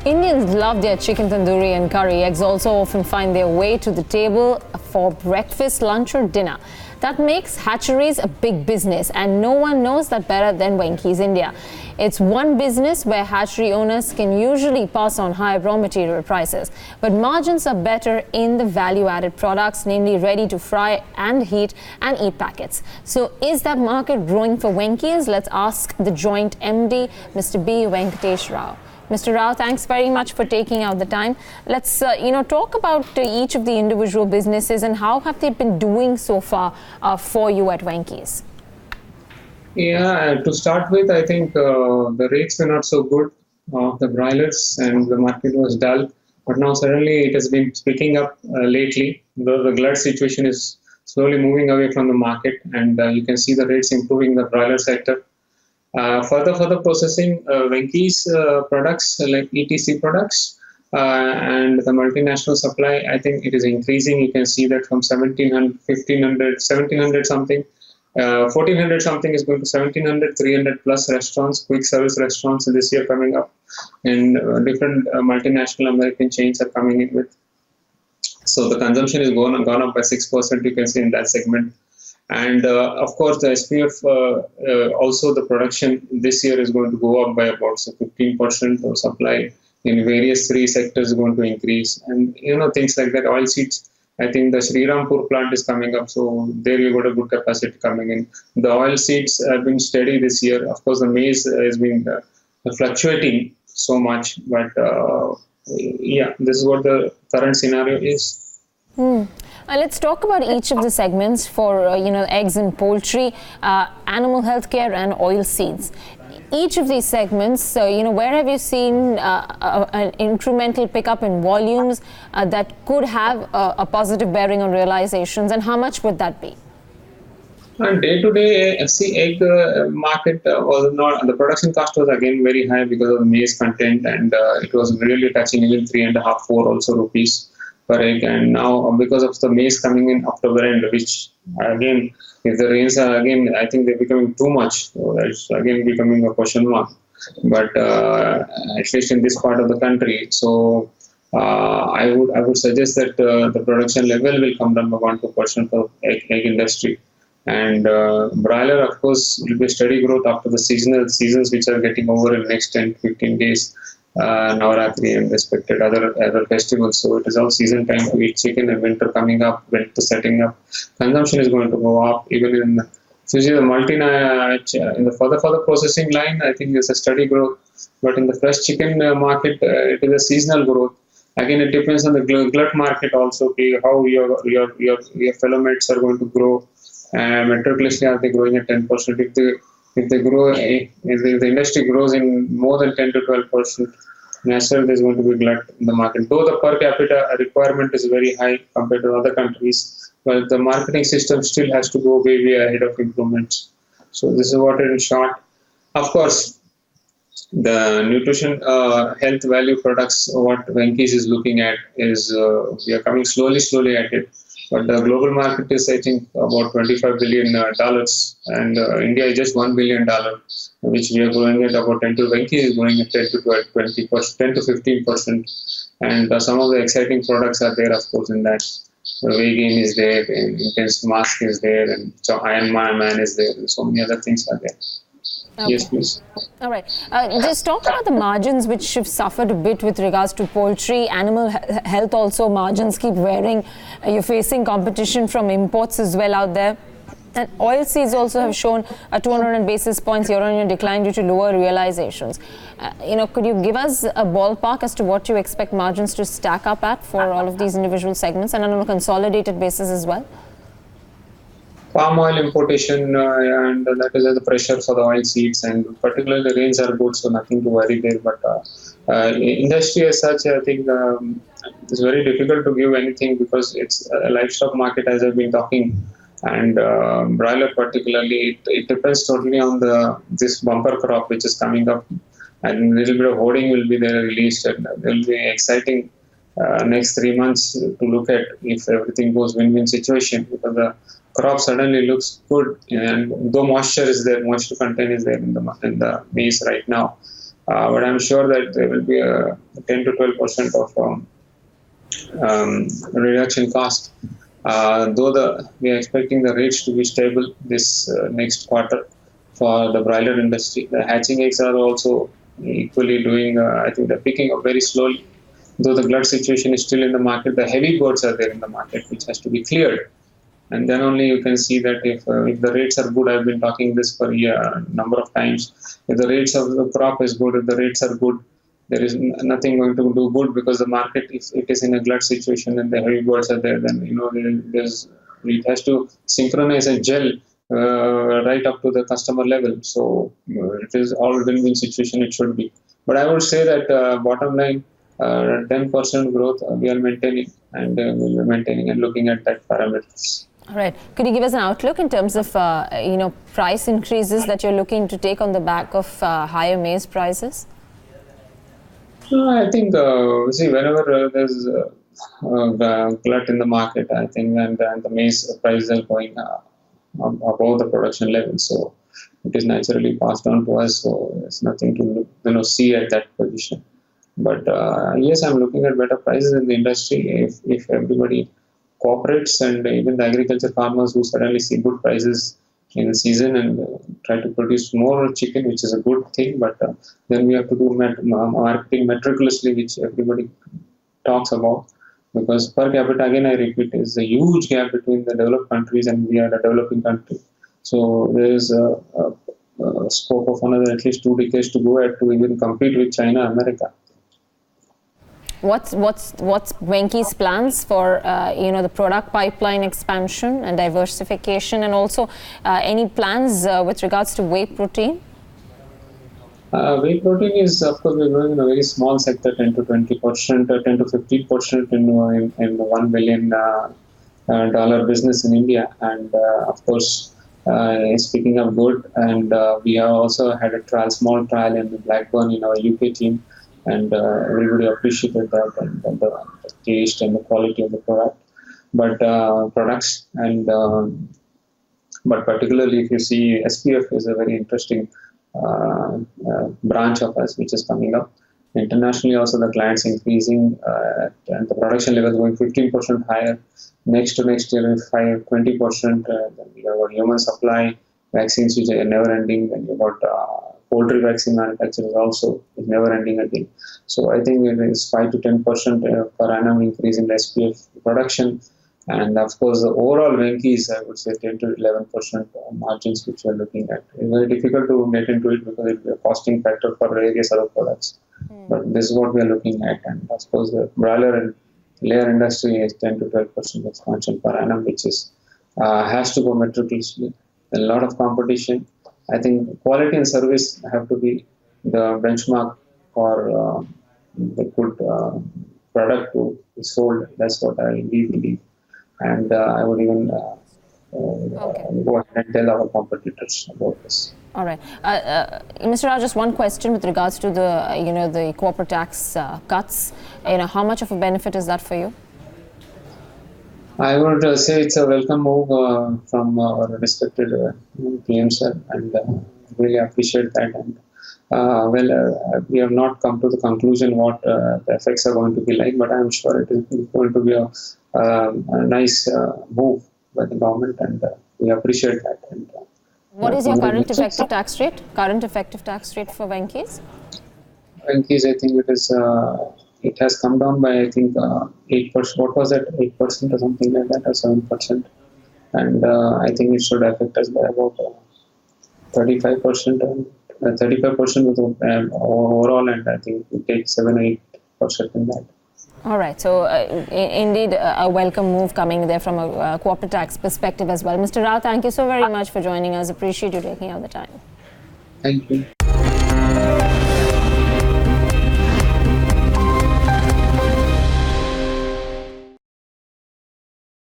Indians love their chicken tandoori and curry. Eggs also often find their way to the table for breakfast, lunch or dinner. That makes hatcheries a big business, and no one knows that better than Venky's India. It's one business where hatchery owners can usually pass on high raw material prices, but margins are better in the value-added products, namely ready to fry and heat and eat packets. So is that market growing for Venky's? Let's ask the joint MD, Mr. B. Venkatesh Rao. Mr. Rao, thanks very much for taking out the time. Let's, talk about each of the individual businesses and how have they been doing so far for you at Venky's? Yeah, to start with, I think the rates were not so good of the broilers and the market was dull. But now suddenly it has been picking up lately. The glut situation is slowly moving away from the market, and you can see the rates improving in the broiler sector. Further processing, Venky's products like ETC products and the multinational supply, I think it is increasing. You can see that from 1700, 1500, 1700 something, 1400 something is going to 1700, 300 plus restaurants, quick service restaurants this year coming up, and different multinational American chains are coming in with. So the consumption is gone up by 6%, you can see in that segment. And of course, the SPF, also the production this year is going to go up by about 15%. Of supply in various three sectors is going to increase. And, things like that. Oil seeds, I think the Srirampur plant is coming up. So there you got a good capacity coming in. The oil seeds have been steady this year. Of course, the maize has been fluctuating so much. But this is what the current scenario is. Let's talk about each of the segments for, eggs and poultry, animal healthcare and oil seeds. Each of these segments, where have you seen an incremental pickup in volumes that could have a positive bearing on realizations, and how much would that be? Day to day, egg market was not, the production cost was again very high because of the maize content, and it was really touching even 3.5, 4 also rupees per egg. And now because of the maize coming in October end, which again, if the rains are again, I think they're becoming too much. So that's again becoming a question mark. But at least in this part of the country, so I would suggest that the production level will come down by 1-2% for egg industry. And broiler, of course, will be steady growth after the seasons which are getting over in the next 10-15 days. Navaratri and respected other festivals. So it is all season time to eat chicken, and winter coming up, winter setting up. Consumption is going to go up. Even in the further processing line, I think there's a steady growth. But in the fresh chicken market, it is a seasonal growth. Again, it depends on the glut market also. How your fellow mates are going to grow. Metrically, are they growing at 10%? If the industry grows in more than 10 to 12%, naturally there's going to be glut in the market. Though the per capita requirement is very high compared to other countries, but the marketing system still has to go way ahead of improvements. So this is what in short. Of course, the nutrition health value products, what Venky's is looking at is we are coming slowly at it. But the global market is, I think, about $25 billion, and India is just $1 billion, which we are growing at about 10 to Venky is growing at 10 to 20%, 10 to 15%. And some of the exciting products are there, of course, in that. The Whey Gain is there, and Intense Mask is there, and so Iron Man is there, and so many other things are there. Okay. Yes, please. All right. Just talk about the margins, which have suffered a bit with regards to poultry. Animal health also, margins keep varying. You're facing competition from imports as well out there. And oil seeds also have shown a 200 basis points year-on-year decline due to lower realizations. Could you give us a ballpark as to what you expect margins to stack up at for all of these individual segments and on a consolidated basis as well? Palm oil importation, and that is the pressure for the oil seeds, and particularly the rains are good, so nothing to worry there. But industry as such, I think it's very difficult to give anything because it's a livestock market, as I've been talking, and broiler particularly, it depends totally on this bumper crop which is coming up, and a little bit of hoarding will be there released, and there will be exciting next 3 months to look at if everything goes win-win situation, because the crop suddenly looks good, and though moisture content is there in the maize right now, But I'm sure that there will be a 10 to 12% of reduction cost. Though we are expecting the rates to be stable this next quarter for the broiler industry. The hatching eggs are also equally doing, I think they're picking up very slowly. Though the glut situation is still in the market, the heavy birds are there in the market, which has to be cleared. And then only you can see that if the rates are good, I've been talking this for a number of times. If the rates of the crop is good, if the rates are good, there is nothing going to do good, because the market, if it is in a glut situation and the heavy birds are there, then it has to synchronize and gel right up to the customer level. So it is all win-win situation. It should be. But I would say that bottom line, 10% growth we are maintaining, and we'll be maintaining and looking at that parameters. All right. Could you give us an outlook in terms of price increases that you're looking to take on the back of higher maize prices? I think whenever there's glut in the market, I think, and the maize prices are going above the production level, so it is naturally passed on to us. So there's nothing to see at that position. But yes, I'm looking at better prices in the industry if everybody cooperates, and even the agriculture farmers who suddenly see good prices in season and try to produce more chicken, which is a good thing. But then we have to do marketing meticulously, which everybody talks about, because per capita, again I repeat, is a huge gap between the developed countries and we are a developing country. So there is a scope of another at least 2 decades to go ahead to even compete with China, America. What's Venky's plans for the product pipeline expansion and diversification, and also any plans with regards to whey protein? Whey protein is, of course, we're growing in a very small sector, 10 to 20%, 10 to 15% in $1 billion business in India, and of course it's picking up good. And we have also had a small trial in Blackburn in our UK team. And everybody appreciated that, and the taste and the quality of the product. But products, and but particularly if you see, SPF is a very interesting branch of us, which is coming up. Internationally also the clients increasing, and the production level going 15% higher. Next year, 20%. Then we have human supply, vaccines which are never ending. Then you've got poultry vaccine manufacturers also is never ending again. So I think it is 5 to 10% per annum increase in the SPF production. And of course, the overall Venky's, I would say 10 to 11% margins, which we are looking at. It's very difficult to get into it because it will be a costing factor for various other products. But this is what we are looking at. And of course, the broiler and layer industry is 10 to 12% expansion per annum, which is has to go meticulously. A lot of competition. I think quality and service have to be the benchmark for the good product to be sold. That's what we believe. And I would even go ahead and tell our competitors about this. All right. Mr. Rao, just one question with regards to the corporate tax cuts. How much of a benefit is that for you? I would say it's a welcome move from our respected PM sir, and really appreciate that. And we have not come to the conclusion what the effects are going to be like, but I'm sure it is going to be a nice move by the government, and we appreciate that. And, what is your current effective tax rate? Current effective tax rate for Venky's? Venky's, I think it is. It has come down by, I think, 8%. What was that? 8% or something like that, or 7%. And I think it should affect us by about 35%, and 35% overall, and I think we take 7-8% in that. All right. So indeed, a welcome move coming there from a corporate tax perspective as well. Mr. Rao, thank you so very much for joining us. Appreciate you taking out the time. Thank you.